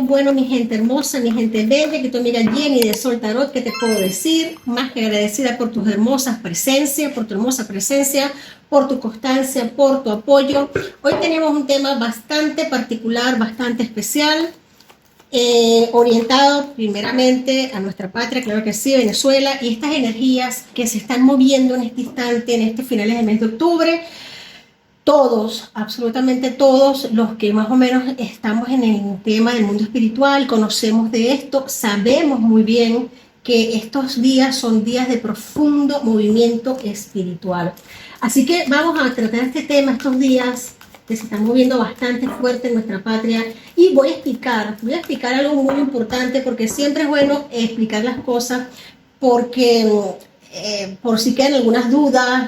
bueno, mi gente hermosa, mi gente bella, que tu amiga Jenny de Sol Tarot, ¿qué te puedo decir? Más que agradecida por tus hermosas presencias, por tu hermosa presencia, por tu constancia, por tu apoyo. Hoy tenemos un tema bastante particular, bastante especial, orientado primeramente a nuestra patria, claro que sí, Venezuela, y estas energías que se están moviendo en este instante, en estos finales del mes de octubre. Todos, absolutamente todos los que más o menos estamos en el tema del mundo espiritual, conocemos de esto, sabemos muy bien que estos días son días de profundo movimiento espiritual. Así que vamos a tratar este tema estos días que se están moviendo bastante fuerte en nuestra patria, y voy a explicar algo muy importante, porque siempre es bueno explicar las cosas, porque por si quedan algunas dudas,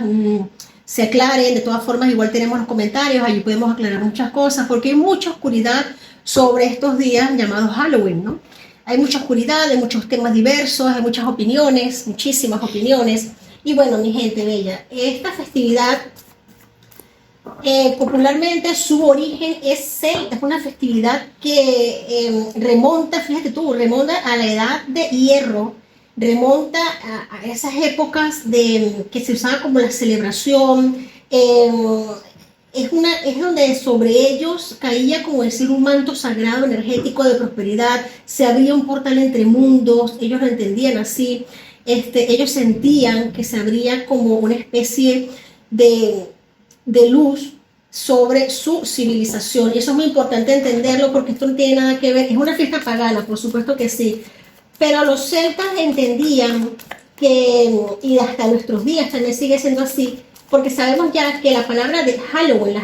se aclaren. De todas formas, igual tenemos los comentarios, allí podemos aclarar muchas cosas, porque hay mucha oscuridad sobre estos días llamados Halloween, ¿no? Hay mucha oscuridad, hay muchos temas diversos, hay muchas opiniones, muchísimas opiniones. Y bueno, mi gente bella, esta festividad, popularmente su origen es celta, es una festividad que remonta, fíjate tú, remonta a la edad de hierro, remonta a esas épocas que se usaba como la celebración. Es donde sobre ellos caía, como decir, un manto sagrado energético de prosperidad. Se abría un portal entre mundos, ellos lo entendían así. Ellos sentían que se abría como una especie de luz sobre su civilización, y eso es muy importante entenderlo, porque esto no tiene nada que ver, es una fiesta pagana, por supuesto que sí, pero los celtas entendían que, y hasta nuestros días también sigue siendo así, porque sabemos ya que la palabra de Halloween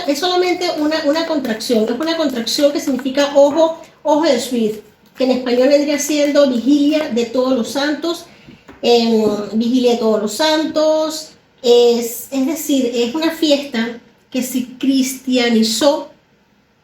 es solamente una contracción, es una contracción que significa ojo de Swift, que en español vendría siendo vigilia de todos los santos. Vigilia de todos los santos, es decir, es una fiesta que se cristianizó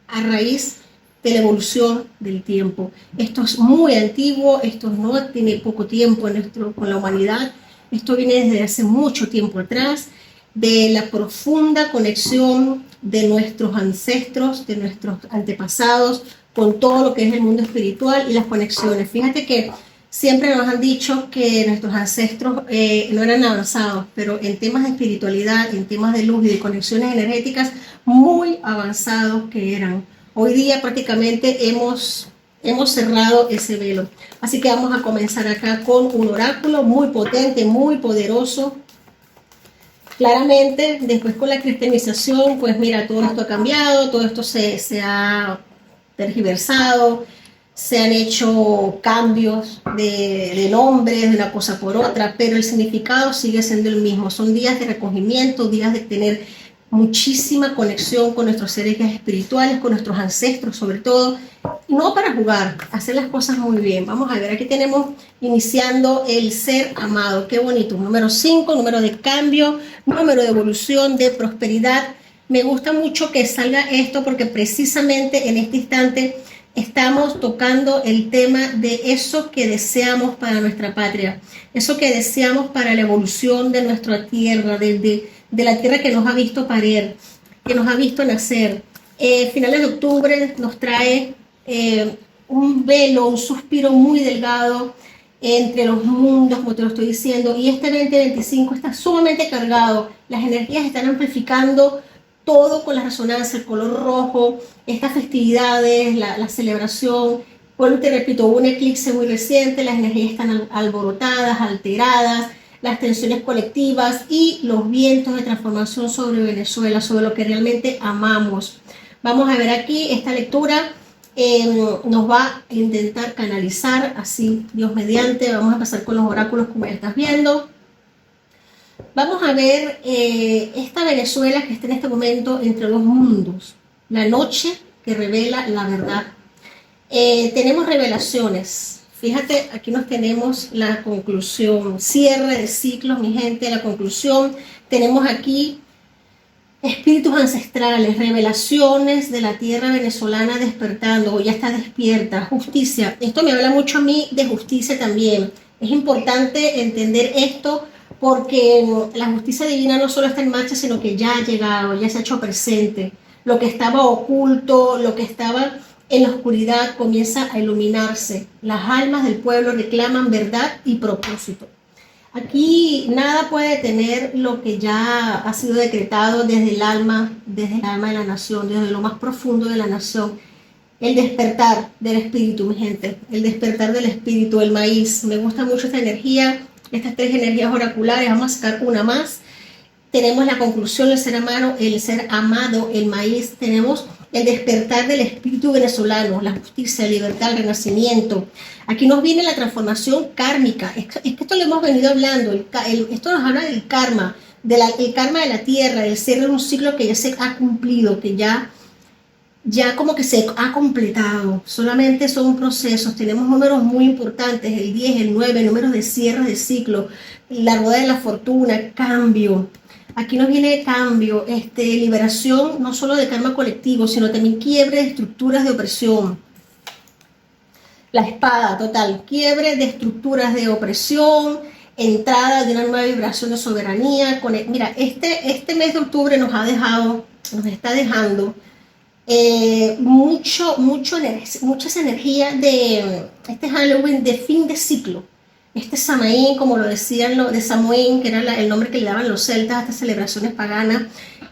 a raíz de la evolución del tiempo. Esto es muy antiguo, esto no tiene poco tiempo con la humanidad, esto viene desde hace mucho tiempo atrás, de la profunda conexión de nuestros ancestros, de nuestros antepasados, con todo lo que es el mundo espiritual y las conexiones. Fíjate que siempre nos han dicho que nuestros ancestros no eran avanzados, pero en temas de espiritualidad, en temas de luz y de conexiones energéticas, muy avanzados que eran. Hoy día prácticamente hemos cerrado ese velo. Así que vamos a comenzar acá con un oráculo muy potente, muy poderoso. Claramente, después con la cristianización, pues mira, todo esto ha cambiado, todo esto se ha tergiversado, se han hecho cambios de nombres, de una cosa por otra, pero el significado sigue siendo el mismo. Son días de recogimiento, días de tener muchísima conexión con nuestros seres espirituales, con nuestros ancestros sobre todo, no para jugar, hacer las cosas muy bien. Vamos a ver, aquí tenemos iniciando el ser amado, qué bonito, número 5, número de cambio, número de evolución, de prosperidad. Me gusta mucho que salga esto, porque precisamente en este instante estamos tocando el tema de eso que deseamos para nuestra patria, eso que deseamos para la evolución de nuestra tierra, de la tierra que nos ha visto parir, que nos ha visto nacer. Finales de octubre nos trae un velo, un suspiro muy delgado entre los mundos, como te lo estoy diciendo, y este 2025 está sumamente cargado. Las energías están amplificando todo con la resonancia, el color rojo, estas festividades, la celebración. Bueno, te repito, hubo un eclipse muy reciente, las energías están alborotadas, alteradas, las tensiones colectivas y los vientos de transformación sobre Venezuela, sobre lo que realmente amamos. Vamos a ver aquí, esta lectura nos va a intentar canalizar, así Dios mediante. Vamos a pasar con los oráculos como ya estás viendo. Vamos a ver esta Venezuela que está en este momento entre dos mundos. La noche que revela la verdad. Tenemos revelaciones. Fíjate, aquí nos tenemos la conclusión, cierre de ciclos, mi gente, la conclusión. Tenemos aquí espíritus ancestrales, revelaciones de la tierra venezolana despertando, o ya está despierta, justicia. Esto me habla mucho a mí de justicia también. Es importante entender esto, porque la justicia divina no solo está en marcha, sino que ya ha llegado, ya se ha hecho presente. Lo que estaba oculto, lo que estaba en la oscuridad comienza a iluminarse. Las almas del pueblo reclaman verdad y propósito. Aquí nada puede detener lo que ya ha sido decretado desde el alma de la nación, desde lo más profundo de la nación. El despertar del espíritu, mi gente, el despertar del espíritu, el maíz. Me gusta mucho esta energía, estas 3 energías oraculares. Vamos a sacar una más. Tenemos la conclusión del ser amado, el maíz. Tenemos el despertar del espíritu venezolano, la justicia, la libertad, el renacimiento. Aquí nos viene la transformación kármica. Es que esto lo hemos venido hablando. Esto nos habla del karma, el karma de la tierra, del cierre de un ciclo que ya se ha cumplido, que ya como que se ha completado. Solamente son procesos. Tenemos números muy importantes, el 10, el 9, números de cierre de ciclo, la rueda de la fortuna, cambio. Aquí nos viene cambio, liberación no solo de karma colectivo, sino también quiebre de estructuras de opresión. La espada, total, quiebre de estructuras de opresión, entrada de una nueva vibración de soberanía. Mira, este mes de octubre nos está dejando muchas energías de este Halloween de fin de ciclo. Samaín, como lo decían, de Samhain, que era el nombre que le daban los celtas a estas celebraciones paganas,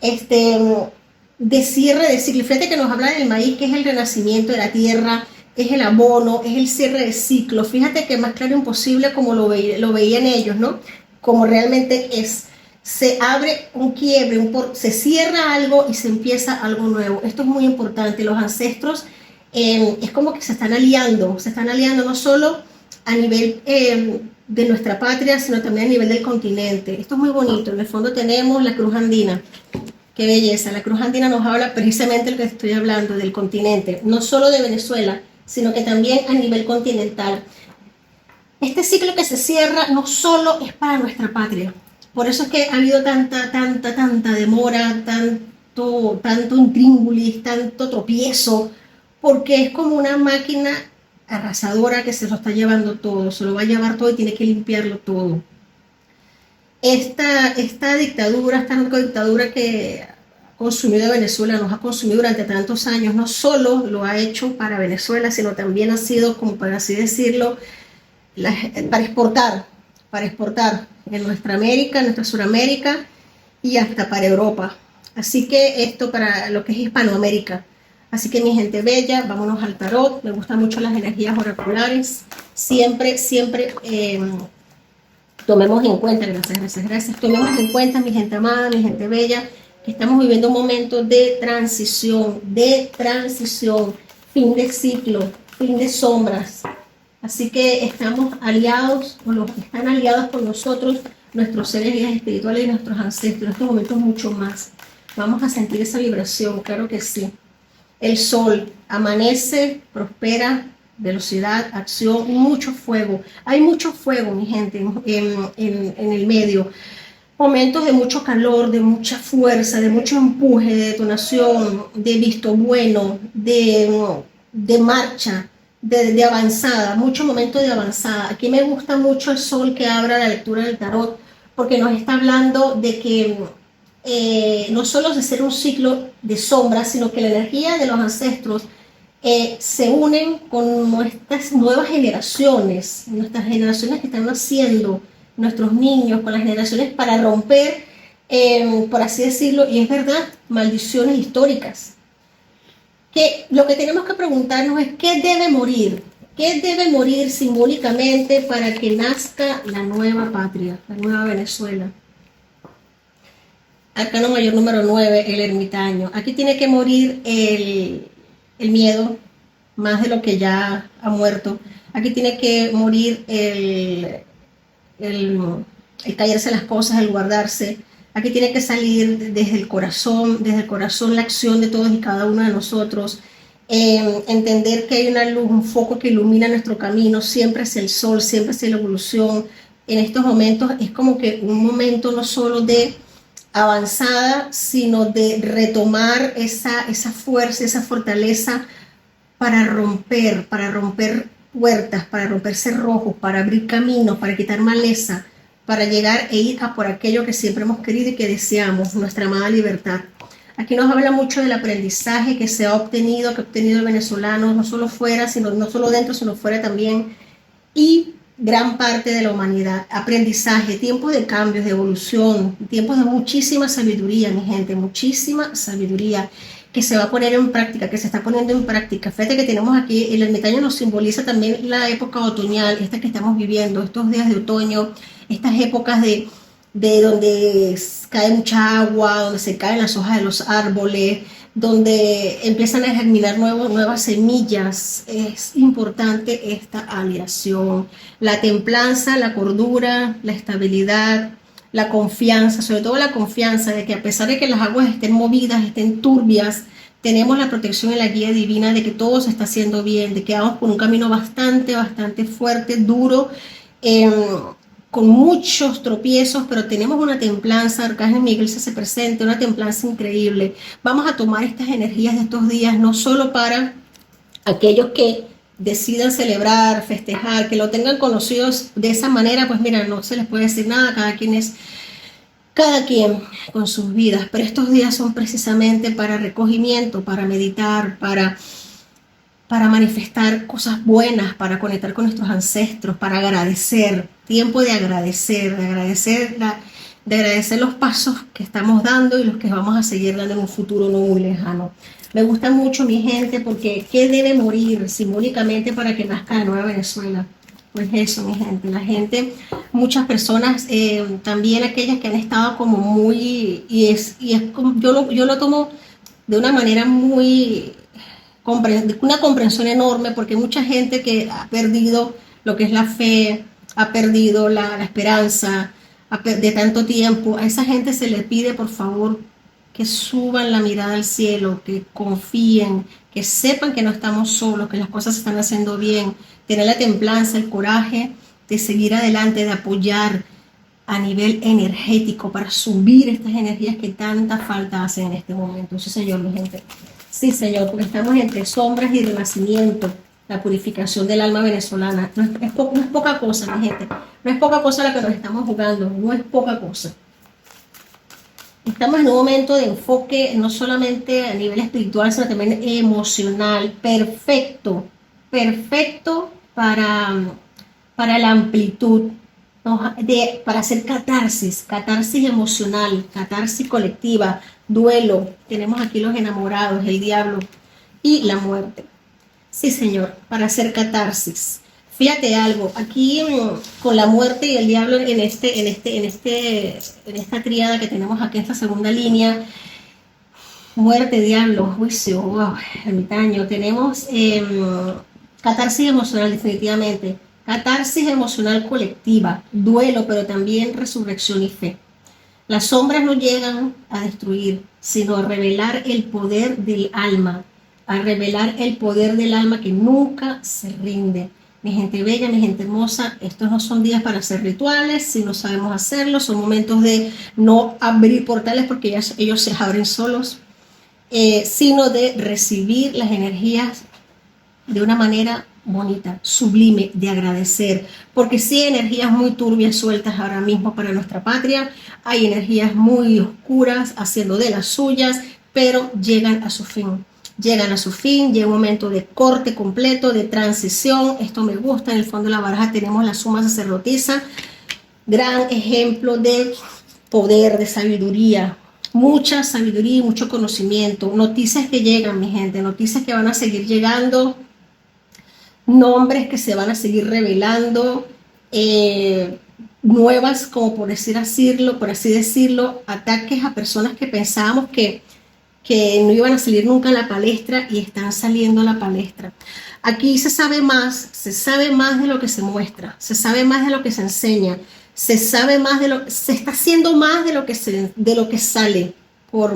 de cierre de ciclo. Fíjate que nos habla del maíz, que es el renacimiento de la tierra, es el abono, es el cierre de ciclo. Fíjate que más claro imposible como lo veían ellos, ¿no? Como realmente es. Se abre un quiebre, se cierra algo y se empieza algo nuevo. Esto es muy importante. Los ancestros es como que se están aliando no solo a nivel de nuestra patria, sino también a nivel del continente. Esto es muy bonito. En el fondo tenemos la cruz andina. Qué belleza. La cruz andina nos habla precisamente de lo que estoy hablando, del continente, no solo de Venezuela, sino que también a nivel continental. Este ciclo que se cierra no solo es para nuestra patria. Por eso es que ha habido tanta demora, tanto intríngulis, tanto tropiezo, porque es como una máquina arrasadora que se lo está llevando todo, se lo va a llevar todo y tiene que limpiarlo todo. Esta narcodictadura que ha consumido a Venezuela, nos ha consumido durante tantos años, no solo lo ha hecho para Venezuela, sino también ha sido, como para así decirlo, para exportar en nuestra América, en nuestra Suramérica y hasta para Europa. Así que esto para lo que es Hispanoamérica. Así que mi gente bella, vámonos al tarot. Me gustan mucho las energías oraculares. Siempre tomemos en cuenta, gracias. Tomemos en cuenta, mi gente amada, mi gente bella, que estamos viviendo un momento de transición, fin de ciclo, fin de sombras. Así que estamos aliados, o los que están aliados con nosotros, nuestros seres guías espirituales y nuestros ancestros, en estos momentos mucho más. Vamos a sentir esa vibración, claro que sí. El sol amanece, prospera, velocidad, acción, mucho fuego. Hay mucho fuego, mi gente, en el medio. Momentos de mucho calor, de mucha fuerza, de mucho empuje, de detonación, de visto bueno, de marcha, de avanzada, muchos momentos de avanzada. Aquí me gusta mucho el sol que abra la lectura del tarot, porque nos está hablando de que no solo es de ser un ciclo de sombras, sino que la energía de los ancestros se unen con nuestras nuevas generaciones que están naciendo, nuestros niños, con las generaciones para romper, por así decirlo, y es verdad, maldiciones históricas. Que lo que tenemos que preguntarnos es ¿qué debe morir? ¿Qué debe morir simbólicamente para que nazca la nueva patria, la nueva Venezuela? Arcano mayor número 9, el ermitaño. Aquí tiene que morir el miedo, más de lo que ya ha muerto. Aquí tiene que morir el callarse las cosas, el guardarse. Aquí tiene que salir desde el corazón la acción de todos y cada uno de nosotros. Entender que hay una luz, un foco que ilumina nuestro camino, siempre hacia el sol, siempre hacia la evolución. En estos momentos es como que un momento no solo de avanzada, sino de retomar esa fuerza, esa fortaleza para romper puertas, para romper cerrojos, para abrir caminos, para quitar maleza, para llegar e ir a por aquello que siempre hemos querido y que deseamos, nuestra amada libertad. Aquí nos habla mucho del aprendizaje que se ha obtenido, que ha obtenido el venezolano, no solo fuera, sino no solo dentro, sino fuera también, y gran parte de la humanidad. Aprendizaje, tiempos de cambios, de evolución, tiempos de muchísima sabiduría, mi gente, muchísima sabiduría que se va a poner en práctica, que se está poniendo en práctica. Fíjate que tenemos aquí, el ermitaño nos simboliza también la época otoñal, esta que estamos viviendo, estos días de otoño, estas épocas de donde cae mucha agua, donde se caen las hojas de los árboles, donde empiezan a germinar nuevas semillas. Es importante esta aleación, la templanza, la cordura, la estabilidad, la confianza, sobre todo la confianza de que a pesar de que las aguas estén movidas, estén turbias, tenemos la protección y la guía divina de que todo se está haciendo bien, de que vamos por un camino bastante fuerte, duro, con muchos tropiezos, pero tenemos una templanza. Arcángel Miguel se hace presente, una templanza increíble. Vamos a tomar estas energías de estos días no solo para aquellos que decidan celebrar, festejar, que lo tengan conocidos de esa manera, pues mira, no se les puede decir nada, cada quien con sus vidas, pero estos días son precisamente para recogimiento, para meditar, para manifestar cosas buenas, para conectar con nuestros ancestros, para agradecer, tiempo de agradecer, de agradecer los pasos que estamos dando y los que vamos a seguir dando en un futuro no muy lejano. Me gusta mucho, mi gente, porque ¿qué debe morir simbólicamente para que nazca la nueva Venezuela? Pues eso, mi gente, la gente, muchas personas, también aquellas que han estado como muy, yo lo tomo de una manera muy, una comprensión enorme, porque mucha gente que ha perdido lo que es la fe, ha perdido la esperanza de tanto tiempo, a esa gente se le pide por favor que suban la mirada al cielo, que confíen, que sepan que no estamos solos, que las cosas se están haciendo bien, tener la templanza, el coraje de seguir adelante, de apoyar a nivel energético para subir estas energías que tanta falta hacen en este momento. Sí, señor, mi gente. Sí, señor, porque estamos entre sombras y renacimiento, la purificación del alma venezolana. No es poca cosa, mi gente. No es poca cosa la que nos estamos jugando, no es poca cosa. Estamos en un momento de enfoque no solamente a nivel espiritual, sino también emocional, perfecto para la amplitud, ¿no? Para hacer catarsis emocional, catarsis colectiva, duelo. Tenemos aquí los enamorados, el diablo y la muerte. Sí, señor, para hacer catarsis. Fíjate algo, aquí con la muerte y el diablo en esta tríada que tenemos aquí, esta segunda línea, muerte, diablo, juicio, wow, ermitaño, tenemos catarsis emocional definitivamente, catarsis emocional colectiva, duelo, pero también resurrección y fe. Las sombras no llegan a destruir, sino a revelar el poder del alma, que nunca se rinde. Mi gente bella, mi gente hermosa, estos no son días para hacer rituales, si no sabemos hacerlo, son momentos de no abrir portales porque ellos se abren solos, sino de recibir las energías de una manera bonita, sublime, de agradecer, porque sí hay energías muy turbias sueltas ahora mismo para nuestra patria, hay energías muy oscuras haciendo de las suyas, pero llegan a su fin. Llega un momento de corte completo, de transición. Esto me gusta. En el fondo de la baraja tenemos la suma sacerdotisa, gran ejemplo de poder, de sabiduría, mucha sabiduría y mucho conocimiento. Noticias que llegan, mi gente, noticias que van a seguir llegando, nombres que se van a seguir revelando, nuevas, como por así decirlo, ataques a personas que pensábamos que no iban a salir nunca a la palestra y están saliendo a la palestra. Aquí se sabe más de lo que se muestra, se sabe más de lo que se enseña, se está haciendo más de lo que sale por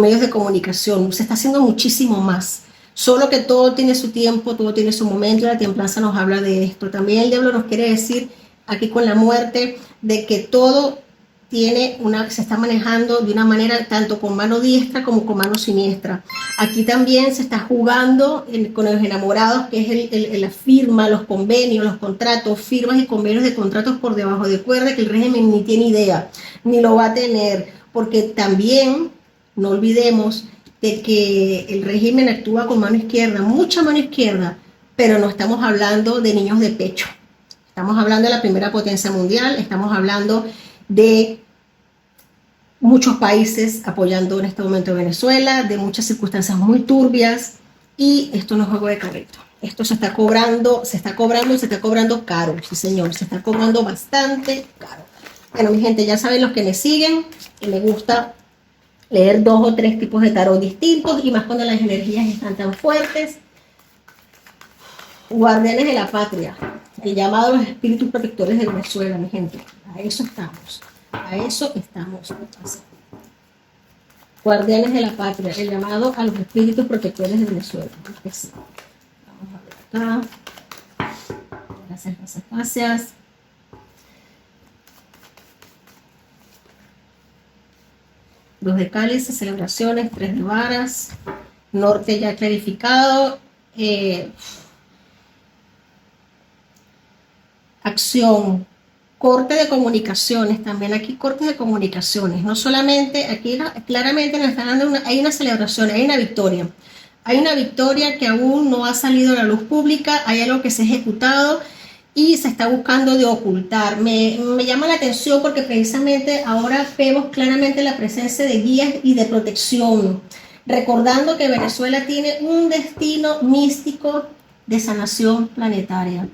medios de comunicación, se está haciendo muchísimo más. Solo que todo tiene su tiempo, todo tiene su momento, y la templanza nos habla de esto. También el diablo nos quiere decir aquí con la muerte de que todo se está manejando de una manera tanto con mano diestra como con mano siniestra. Aquí también se está jugando con los enamorados, que es la firma, los convenios, los contratos, firmas y convenios de contratos por debajo de cuerda, que el régimen ni tiene idea, ni lo va a tener, porque también No olvidemos de que el régimen actúa con mano izquierda, mucha mano izquierda, pero no estamos hablando de niños de pecho. Estamos hablando de la primera potencia mundial, estamos hablando de muchos países apoyando en este momento a Venezuela, de muchas circunstancias muy turbias, y esto no es juego de carrito. Esto se está cobrando caro, sí señor, se está cobrando bastante caro. Bueno, mi gente, ya saben los que me siguen, que me gusta leer 2 o 3 tipos de tarot distintos, y más cuando las energías están tan fuertes. Guardianes de la patria, el llamado a los espíritus protectores de Venezuela, mi gente. A eso estamos. A eso estamos. Guardianes de la patria, el llamado a los espíritus protectores de Venezuela. Vamos a ver acá. Gracias. Dos de cálices, celebraciones, 3 de varas, norte ya clarificado, acción, corte de comunicaciones, también aquí cortes de comunicaciones, no solamente, aquí claramente nos están dando hay una celebración, hay una victoria que aún no ha salido a la luz pública, hay algo que se ha ejecutado y se está buscando de ocultar. Me llama la atención porque precisamente ahora vemos claramente la presencia de guías y de protección, recordando que Venezuela tiene un destino místico de sanación planetaria.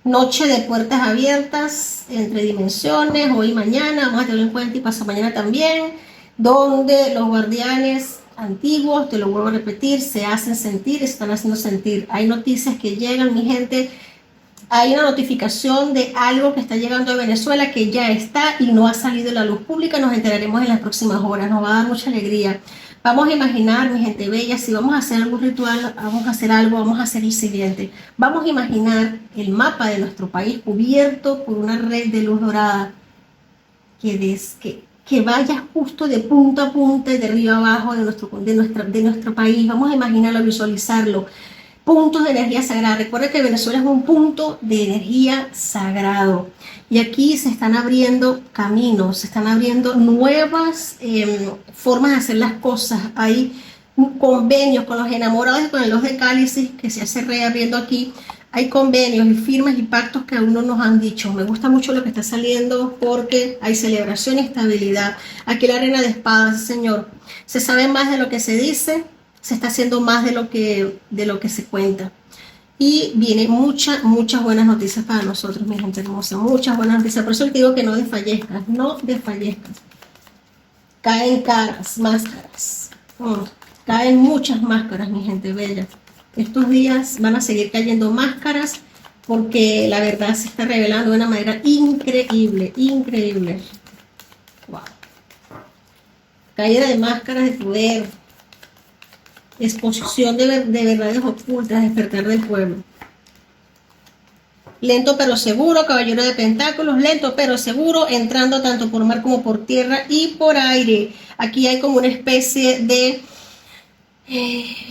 Noche de puertas abiertas entre dimensiones, hoy y mañana, vamos a tenerlo en cuenta, y pasado mañana también, donde los guardianes antiguos, te lo vuelvo a repetir, se hacen sentir, están haciendo sentir. Hay noticias que llegan, mi gente. Hay una notificación de algo que está llegando a Venezuela que ya está y no ha salido a la luz pública. Nos enteraremos en las próximas horas. Nos va a dar mucha alegría. Vamos a imaginar, mi gente bella, si vamos a hacer algún ritual, vamos a hacer algo, vamos a hacer el siguiente. Vamos a imaginar el mapa de nuestro país cubierto por una red de luz dorada que vaya justo de punta a punta y de arriba a abajo de nuestro país. Vamos a imaginarlo, visualizarlo. Puntos de energía sagrada. Recuerda que Venezuela es un punto de energía sagrado. Y aquí se están abriendo caminos, se están abriendo nuevas formas de hacer las cosas. Hay convenios con los enamorados y con el 2 de cálices que se hace reabriendo aquí. Hay convenios y firmas y pactos que aún no nos han dicho. Me gusta mucho lo que está saliendo porque hay celebración y estabilidad. Aquí la reina de espadas, señor. Se sabe más de lo que se dice. Se está haciendo más de lo que se cuenta. Y vienen muchas buenas noticias para nosotros, mi gente hermosa. Muchas buenas noticias. Por eso te digo que no desfallezcas. No desfallezcas. Caen caras, máscaras. Caen muchas máscaras, mi gente bella. Estos días van a seguir cayendo máscaras porque la verdad se está revelando de una manera increíble. Increíble. Wow. Caída de máscaras de poder. Exposición de verdades ocultas, despertar del pueblo. Lento pero seguro, caballero de pentáculos, lento pero seguro, entrando tanto por mar como por tierra y por aire. Aquí hay como una especie de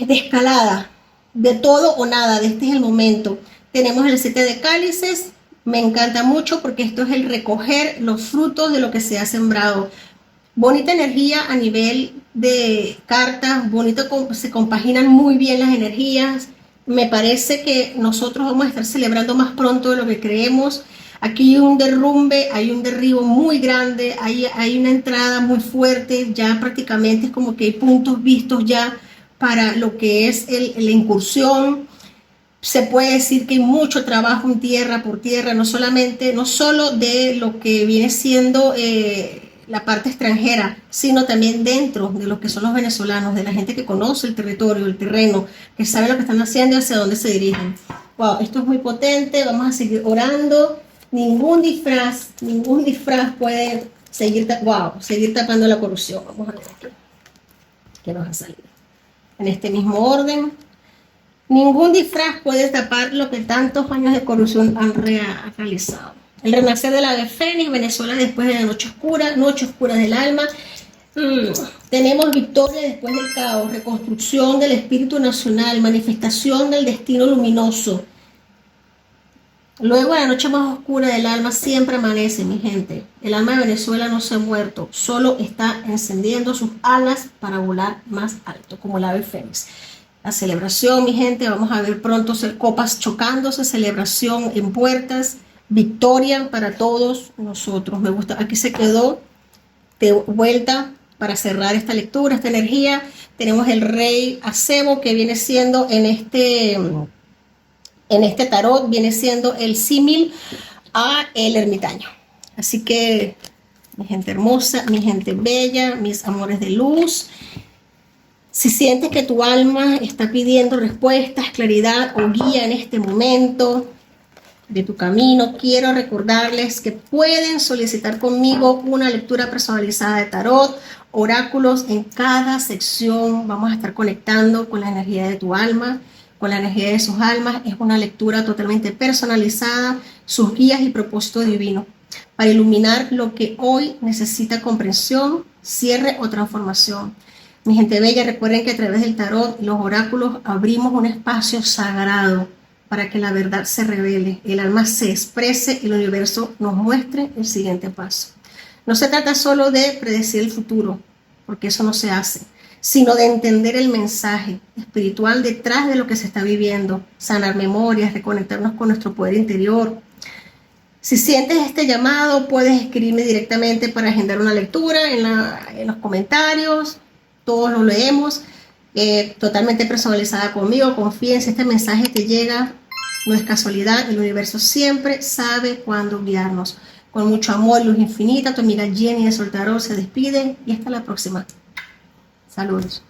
escalada, de todo o nada, de este es el momento. Tenemos el 7 de cálices, me encanta mucho porque esto es el recoger los frutos de lo que se ha sembrado. Bonita energía a nivel de cartas, bonito, se compaginan muy bien las energías. Me parece que nosotros vamos a estar celebrando más pronto de lo que creemos. Aquí hay un derrumbe, hay un derribo muy grande, hay una entrada muy fuerte, ya prácticamente es como que hay puntos vistos ya para lo que es la incursión. Se puede decir que hay mucho trabajo en tierra por tierra, no solo de lo que viene siendo la parte extranjera, sino también dentro de lo que son los venezolanos, de la gente que conoce el territorio, el terreno, que sabe lo que están haciendo y hacia dónde se dirigen. Wow, esto es muy potente, vamos a seguir orando. Ningún disfraz puede seguir tapando la corrupción. Vamos a ver aquí qué nos ha salido. En este mismo orden, ningún disfraz puede tapar lo que tantos años de corrupción han realizado. El renacer del ave fénix, Venezuela después de la noche oscura del alma. Tenemos victoria después del caos, reconstrucción del espíritu nacional, manifestación del destino luminoso. Luego de la noche más oscura del alma siempre amanece, mi gente. El alma de Venezuela no se ha muerto, solo está encendiendo sus alas para volar más alto, como el ave fénix. La celebración, mi gente, vamos a ver pronto copas chocándose, celebración en puertas, victoria para todos nosotros. Me gusta, aquí se quedó de vuelta para cerrar esta lectura, esta energía. Tenemos el rey Acebo, que viene siendo en este tarot, viene siendo el símil a el ermitaño. Así que, mi gente hermosa, mi gente bella, mis amores de luz, si sientes que tu alma está pidiendo respuestas, claridad o guía en este momento de tu camino, quiero recordarles que pueden solicitar conmigo una lectura personalizada de tarot, oráculos. En cada sección vamos a estar conectando con la energía de tu alma, con la energía de sus almas. Es una lectura totalmente personalizada, sus guías y propósito divino, para iluminar lo que hoy necesita comprensión, cierre o transformación. Mi gente bella, recuerden que a través del tarot y los oráculos abrimos un espacio sagrado para que la verdad se revele, el alma se exprese y el universo nos muestre el siguiente paso. No se trata solo de predecir el futuro, porque eso no se hace, sino de entender el mensaje espiritual detrás de lo que se está viviendo, sanar memorias, reconectarnos con nuestro poder interior. Si sientes este llamado, puedes escribirme directamente para agendar una lectura en los comentarios. Todos lo leemos, totalmente personalizada conmigo. Confíen, si este mensaje te llega, no es casualidad. El universo siempre sabe cuándo guiarnos. Con mucho amor, luz infinita, tu amiga Jenny de Soltarol se despide y hasta la próxima. Saludos.